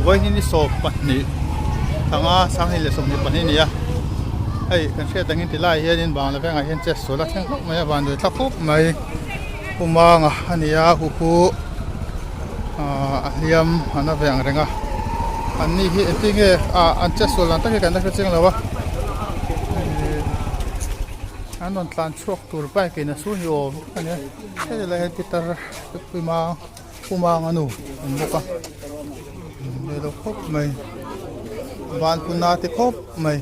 boy ini so pani thanga sang hi le som ni pani ni ya ai kan se tangin tilai hian Banglaveng a hian che sola theng hlok mai ban doi thla khop mai Pu Manga ania hu liam ana veng renga anni hi etinge an che solan ta hi kan da cheng lawa anon tlan chok tur pai ke na su hi o ania he la he pitar Pu Manga nu muka le lo khop mai ban punna te khop mai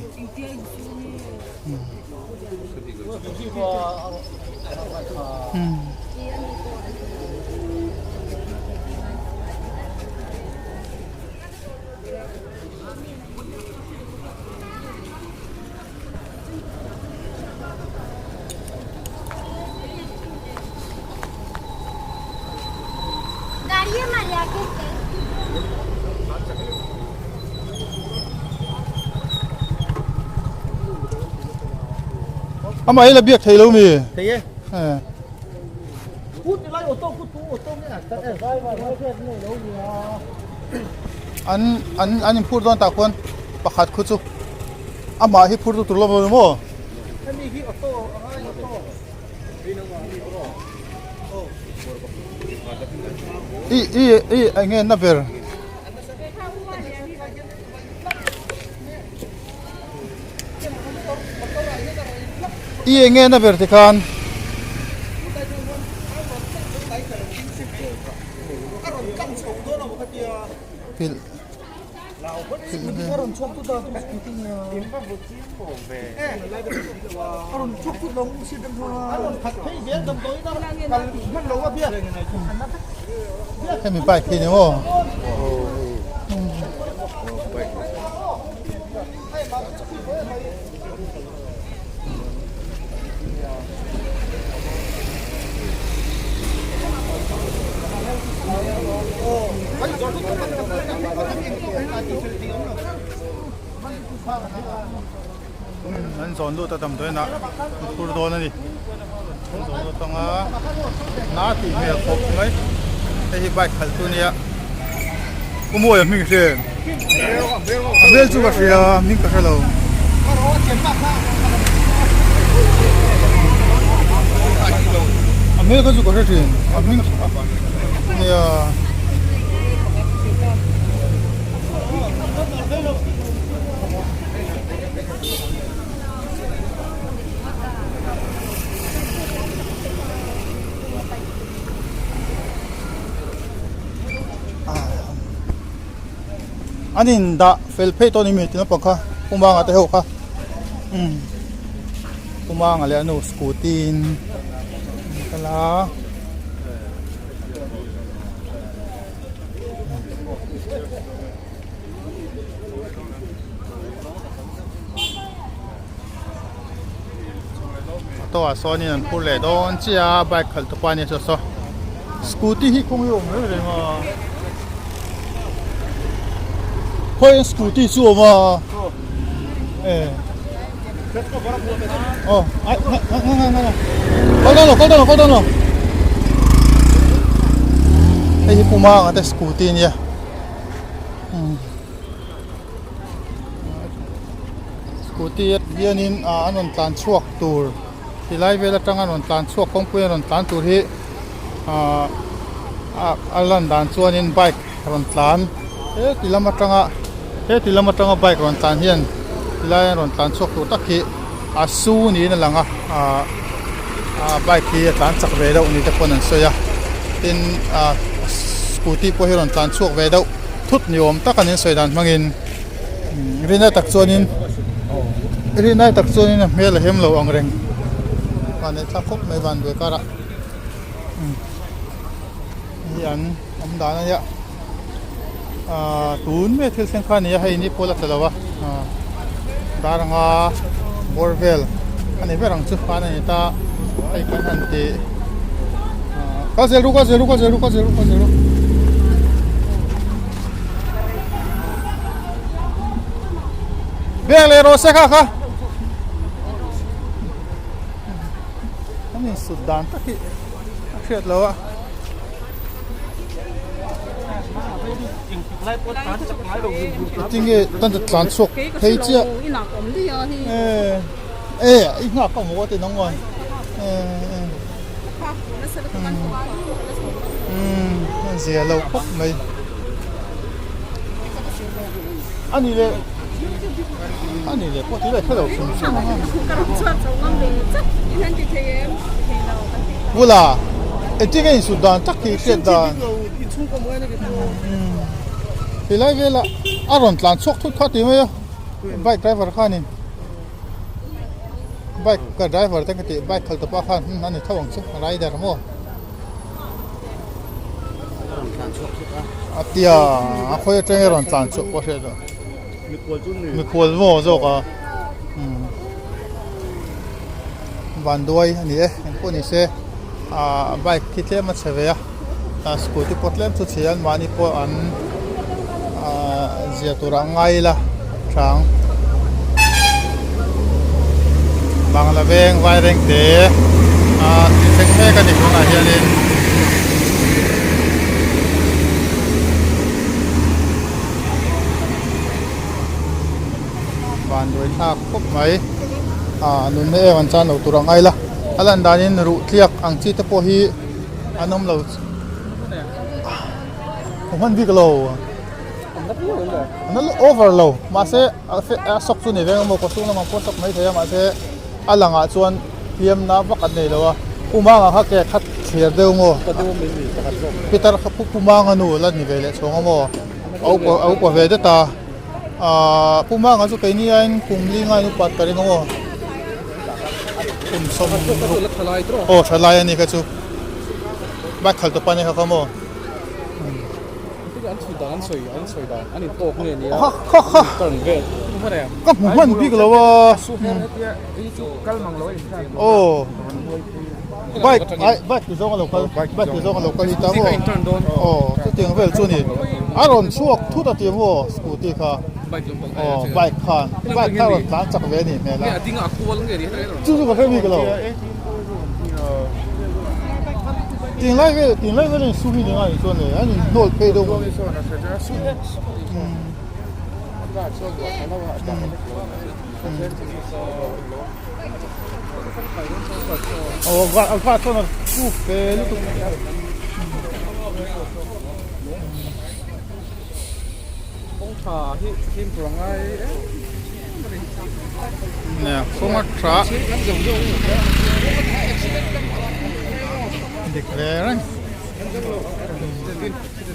ama ai la biak thei lo mi thei put lai auto put tu auto ne vai vai ne lo mi an phur don ta kon pakhat khu chu ama hi phur tu tur lo mo ani hi auto i nge na ber nge na ber te kan pil aron chok tu da Scooty ne imba buchi mo be aron chok tu long si dam tho aron khat phei be dam toi na kal man lo wa bia he mi pai ki ne mo nan zon lu ta tam toi na tur do na ni zon lu tanga na ti me khop ngai ei bai khalhtu nia kumo ya ming se amel chu ba sia ming ka lo amel ka chu ka se ming nia anin da fel phe to ni mi tin pa kha Pu Manga te ho kha Pu Manga le anu Scooty kala to a so ni an phur le don chia bike khal to pa ni so Scooty hi khong yom le ma khoi Scooty chu ma oh ai hold on ei Pu Manga te Scooty nia Scooty hianin anon tlan chuak tur tilai vela tang anon tlan chuak kong pui anon tlan tur hi alan dan chuanin bike ron tlan tilama tanga bike ron tlan hian tilai ron tlan chuak tur takhi asu ni na langa bike hi tlan chak ve do ni te pon an soya tin Scooty po hi ron tlan chuak ve do thut ni om takanin soidan mangin rina tak chuanin mel hem lo angreng ane thakop mai van doi kara hian amdana ya tun me thil sen khan ya hai ni pola talawa daranga borvel ane berang chu pana ni ta ai kan han te ka zero bele ro se kha ani sudan ta ki akhiat lawa จริงๆตั้งแต่ตอนสุกเฮ้ยเจ้าอีกหนักก็หมดแต่น้องงอนเสียเราพบไหมอันนี้เลยพวกที่เลยเขาเราสุ่มสุ่มวุ้ล่ะจริงๆสุดดานตักที่เสียดานเวลาอารมณ์หลานชกทุกข้อตีไหมอ่ะไบค์ไดรเวอร์ข้านี่ไบค์กับไดรเวอร์ตั้งแต่ไบค์ขับตัวป้าข้างนั่นนี่ท่าวังชิไรเดอร์มั้งเดียเขาจะเจอร้านหลานชกว่าเช่นมีคนโม่จกวันด้วยนี่พวกนี้เสไบค์คิดเล่มมันเสียสกูตี้พอดเล่มสุดเสียมันนี่พวกอันเจียตัวง่ายละช่างบางละเวงไวเร่งเตะที่เซ็งแม่กันอีกคนอาเฮียนินวันด้วยท่าคบไหมนุ่นเอวันจันทร์ตัวง่ายละอันนั้นดานินรู้เรียกอังจีตะโพฮีอันนั้นเราผมมันวิ่งเรานั่นโอเวอร์เรามาเสสกสุนีเวงโมกุสุนมาพูดสกไม่เทียมาเสอันหลังชวนเพียมน้ำวักอันนี้แล้วว่าผู้มังเขาแก่คัดเสียเดียวโง่พิตรผู้มังนูแล้วนี่เวลชงโง่เอากว่าเวดตาผู้มังเขาสุกัยนี่เองคุมลิงไงนุปัดกันโง่คุมสมโอ้ทลายอันนี้ก็ชุบบักขัลตัวปนี่เขาโม่อันสวยอันนี้โตขึ้นนี่ตอนเวทก็มันพี่ก็แล้วว่าโอ้ไบค์ที่ส่งกันเราก็ที่ตั้งว่าโอ้ที่เตียงเวลช่วงนี้อารมณ์ช่วงทุกตัวเตียงว่าสกูตี้ค่ะโอ้ไบค์คันหลังจากเวนี่เนี่ยละจู่ๆก็แค่พี่ก็แล้ว顶来个人苏皮人啊，你说呢？俺诺被动。哦，我说那苏菲那个。公茶ที่พลังไอ้เนี่ยคงมาทราเด็กเลี้ยง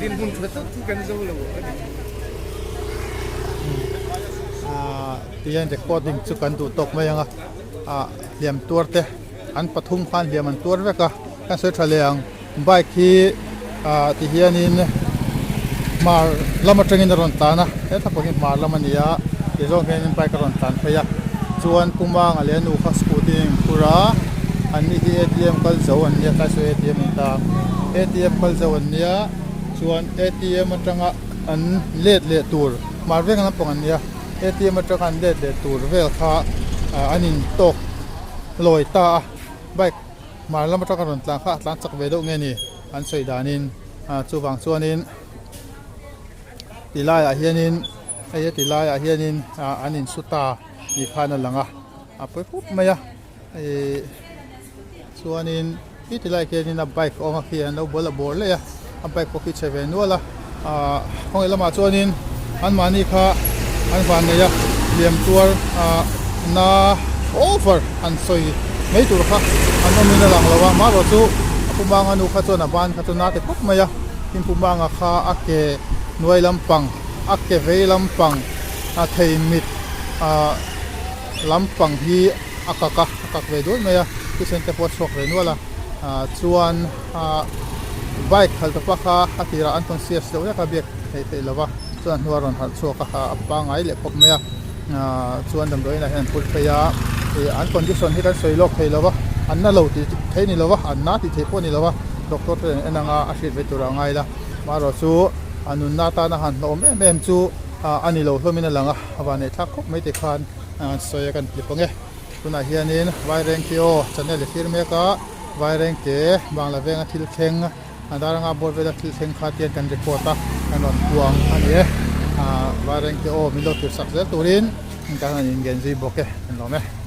dinhmunที่เด็กก็ดิ้งสุกันดูตกมายังเหลี่ยมตัวเตะอันปฐุมพันเหลี่ยมมันตัวเวกกันเสือทะเลงใบขี้ที่เฮียนินมาลำมาจังอินรอนตานะถ้าพวกนี้มาลำมันนี้ที่ร้องเพลงไปกรอนตานพยักชวนปุมังอะไรนูข้าสกูดิ้งปุระอันนี้ที่ ATM คัลเซาอันนี้ก็ใช้ ATM ตา ATM คัลเซาอันนี้ชวน ATM มันจังอันเล็ดตัวมาเวกันนับปงอันนี้ ATM มันจังอันเล็ดตัวเวลค่าอันนี้ตกลอยตาใบมาแล้วมาจังกันหลังค่าหลังจากเวดเงี้ยนี่อันสวยดานินจูบังส่วนนี้ตีไล่อาเฮียนินไอ้ตีไล่อาเฮียนินอันนี้สุดตาอีพานั่นหลังไปปุ๊บมาส่วนนี้ที่ไล่เฮียนินใบก็มาเขียนเราบอลเลยใบก็คิดใช้เวนัวละห้องเอลมาส่วนนี้อันมานี่ค่ะอันฟันเนี่ยเลี้ยมตัวน่าโอเวอร์อันสวยไม่ถูกค่ะอันนั้นมีหลังเราว่ามาเราสู้ผู้บางอนุขจรบ้านขจรนาแต่ปุ๊บมาทีมผู้บางค่ะอักเกหน่วยลำปังอักเกเวลำปังเทมิดลำปังที่อักกักเวด้วยไหมที่เซ็นเตอร์พอร์ตช็อกเลยนัวละส่วนไบค์ขัลตปักค่ะที่ร้านต้นเสียสเดียวกับเบียกเทละวะส่วนหัวรอนหัดช็อกค่ะปังไงเล็กพบไหมส่วนดำด้วยนะเห็นพูดไปอันคอนดิชันที่กันสวยโลกเทละวะอันนั้นเราที่เทนี่ละวะอันนั้นที่เทพวกนี่ละวะด็อกเตอร์เอ็นงอาชีพเวทุระไงละมาเราสู้อันนู้นนาตานะฮันเราแม่จูอันนี้เราเพิ่มมินหลังวันนี้ทักคบไม่ติดขันสวยกันหรือเปล่าคุณอาเฮียนินไวเรงเกียวจันเนลฟิร์มเมกะไวเรงเกบางละเวงทิลเข่ง Ada nga bol veda thil theng khatian kan reporta kanon buang ani Vairengte o milo tir sakzel turin kan in genzi boke kan lo me